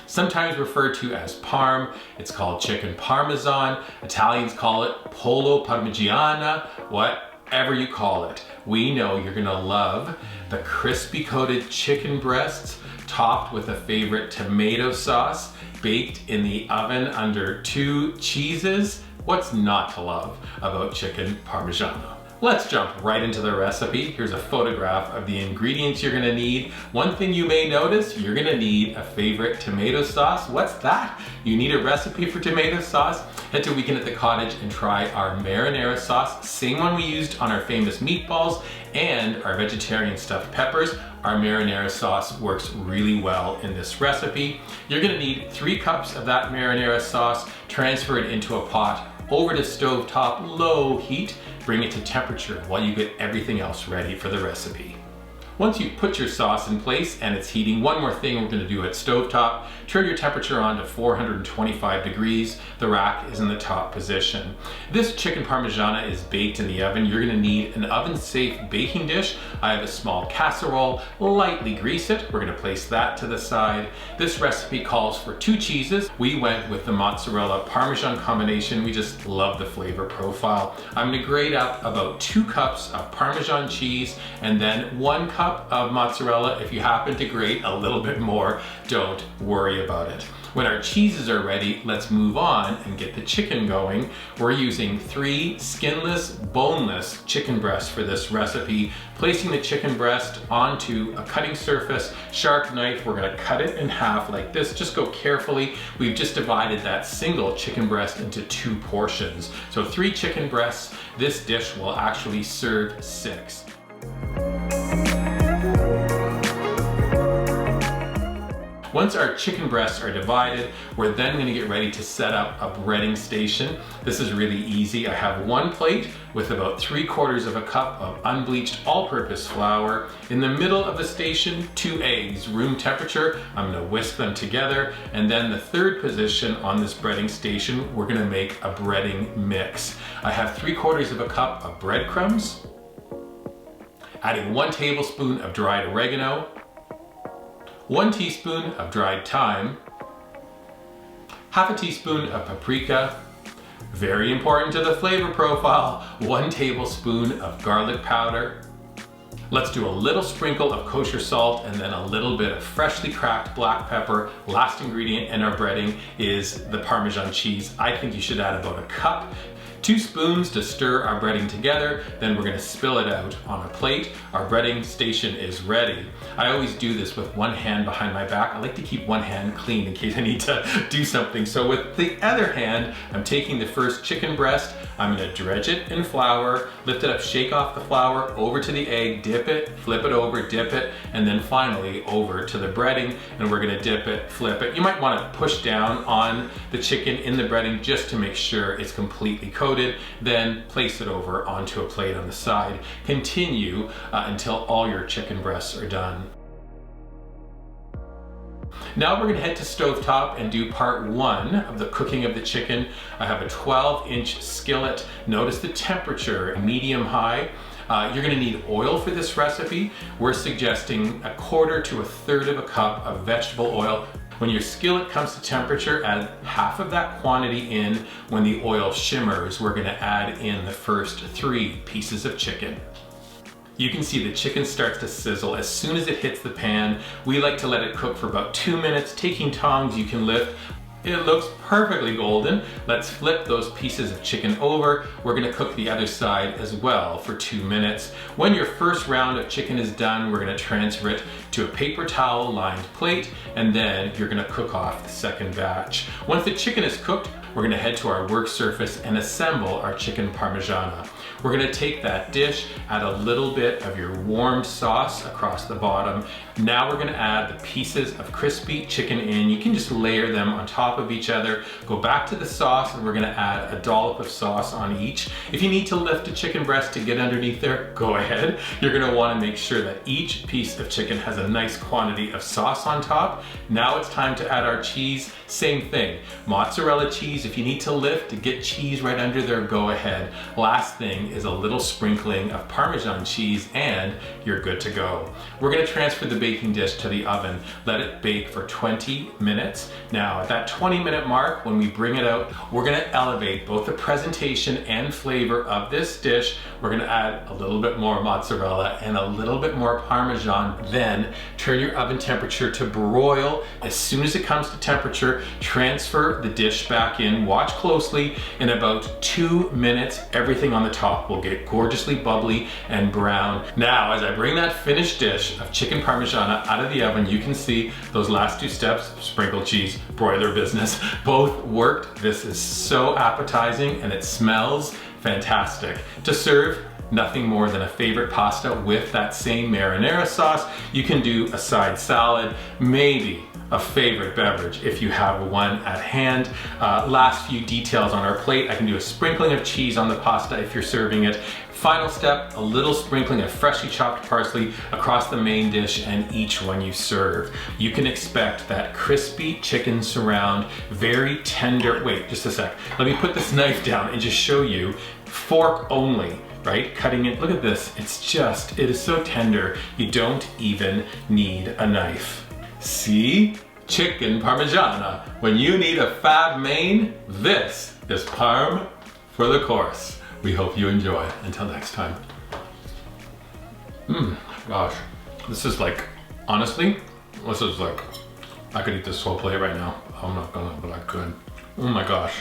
sometimes referred to as Parm. It's called Chicken Parmesan. Italians call it Pollo Parmigiana, whatever you call it. We know you're gonna love the crispy coated chicken breasts topped with a favorite tomato sauce, baked in the oven under 2 cheeses. What's not to love about Chicken Parmigiana? Let's jump right into the recipe. Here's a photograph of the ingredients you're gonna need. One thing you may notice, you're gonna need a favorite tomato sauce. What's that? You need a recipe for tomato sauce? Head to Weekend at the Cottage and try our marinara sauce, same one we used on our famous meatballs and our vegetarian stuffed peppers. Our marinara sauce works really well in this recipe. You're gonna need 3 cups of that marinara sauce. Transfer it into a pot over to stovetop low heat. Bring it to temperature while you get everything else ready for the recipe. Once you've put your sauce in place and it's heating, one more thing we're gonna do at stovetop, turn your temperature on to 425 degrees. The rack is in the top position. This chicken parmigiana is baked in the oven. You're gonna need an oven-safe baking dish. I have a small casserole, lightly grease it. We're gonna place that to the side. This recipe calls for 2 cheeses. We went with the mozzarella parmesan combination. We just love the flavor profile. I'm gonna grate up about 2 cups of Parmesan cheese and then 1 cup of mozzarella. If you happen to grate a little bit more, don't worry about it. When our cheeses are ready, let's move on and get the chicken going. We're using 3 skinless, boneless chicken breasts for this recipe. Placing the chicken breast onto a cutting surface, sharp knife, we're gonna cut it in half like this. Just go carefully. We've just divided that single chicken breast into 2 portions. So 3 chicken breasts. This dish will actually serve 6. Once our chicken breasts are divided, we're then gonna get ready to set up a breading station. This is really easy. I have 1 plate with about 3/4 of a cup of unbleached all-purpose flour. In the middle of the station, 2 eggs, room temperature. I'm gonna whisk them together. And then the third position on this breading station, we're gonna make a breading mix. I have 3/4 of a cup of breadcrumbs, adding 1 tablespoon of dried oregano, 1 teaspoon of dried thyme, half a teaspoon of paprika, very important to the flavor profile, 1 tablespoon of garlic powder. Let's do a little sprinkle of kosher salt and then a little bit of freshly cracked black pepper. Last ingredient in our breading is the Parmesan cheese. I think you should add about 1 cup. 2 spoons to stir our breading together, then we're gonna spill it out on a plate. Our breading station is ready. I always do this with 1 hand behind my back. I like to keep 1 hand clean in case I need to do something. So with the other hand, I'm taking the first chicken breast, I'm gonna dredge it in flour, lift it up, shake off the flour, over to the egg, dip it, flip it over, dip it, and then finally over to the breading, and we're gonna dip it, flip it. You might wanna push down on the chicken in the breading just to make sure it's completely coated, then place it over onto a plate on the side. Continue until all your chicken breasts are done. Now we're gonna head to stovetop and do part 1 of the cooking of the chicken. I have a 12-inch skillet. Notice the temperature, medium high. You're gonna need oil for this recipe. We're suggesting 1/4 to 1/3 of a cup of vegetable oil. When your skillet comes to temperature, add half of that quantity in. When the oil shimmers, we're gonna add in the first 3 pieces of chicken. You can see the chicken starts to sizzle as soon as it hits the pan. We like to let it cook for about 2 minutes. Taking tongs, you can lift. It looks perfectly golden. Let's flip those pieces of chicken over. We're gonna cook the other side as well for 2 minutes. When your first round of chicken is done, we're gonna transfer it to a paper towel lined plate, and then you're gonna cook off the second batch. Once the chicken is cooked, we're gonna head to our work surface and assemble our chicken parmigiana. We're gonna take that dish, add a little bit of your warmed sauce across the bottom. Now we're gonna add the pieces of crispy chicken in. You can just layer them on top of each other. Go back to the sauce and we're gonna add a dollop of sauce on each. If you need to lift a chicken breast to get underneath there, go ahead. You're gonna wanna make sure that each piece of chicken has a nice quantity of sauce on top. Now it's time to add our cheese. Same thing, mozzarella cheese. If you need to lift to get cheese right under there, go ahead. Last thing is a little sprinkling of Parmesan cheese and you're good to go. We're gonna transfer the baking dish to the oven, let it bake for 20 minutes. Now at that 20-minute mark, when we bring it out, we're gonna elevate both the presentation and flavor of this dish. We're gonna add a little bit more mozzarella and a little bit more Parmesan. Then turn your oven temperature to broil. As soon as it comes to temperature, transfer the dish back in. Watch closely. In about 2 minutes, everything on the top will get gorgeously bubbly and brown. Now, as I bring that finished dish of chicken parmigiana out of the oven, you can see those last 2 steps, sprinkle cheese, broiler business, both worked. This is so appetizing and it smells fantastic. To serve, nothing more than a favorite pasta with that same marinara sauce. You can do a side salad, maybe a favorite beverage if you have one at hand. Last few details on our plate. I can do a sprinkling of cheese on the pasta if you're serving it. Final step, a little sprinkling of freshly chopped parsley across the main dish and each one you serve. You can expect that crispy chicken surround, very tender. Wait, just a sec. Let me put this knife down and just show you, fork only, right? Cutting it, look at this. It is so tender, you don't even need a knife. See? Chicken Parmigiana. When you need a fab main, this is Parm for the course. We hope you enjoy. Until next time. Gosh. This is like, honestly, this is like, I could eat this whole plate right now. I'm not gonna, but I could. Oh my gosh.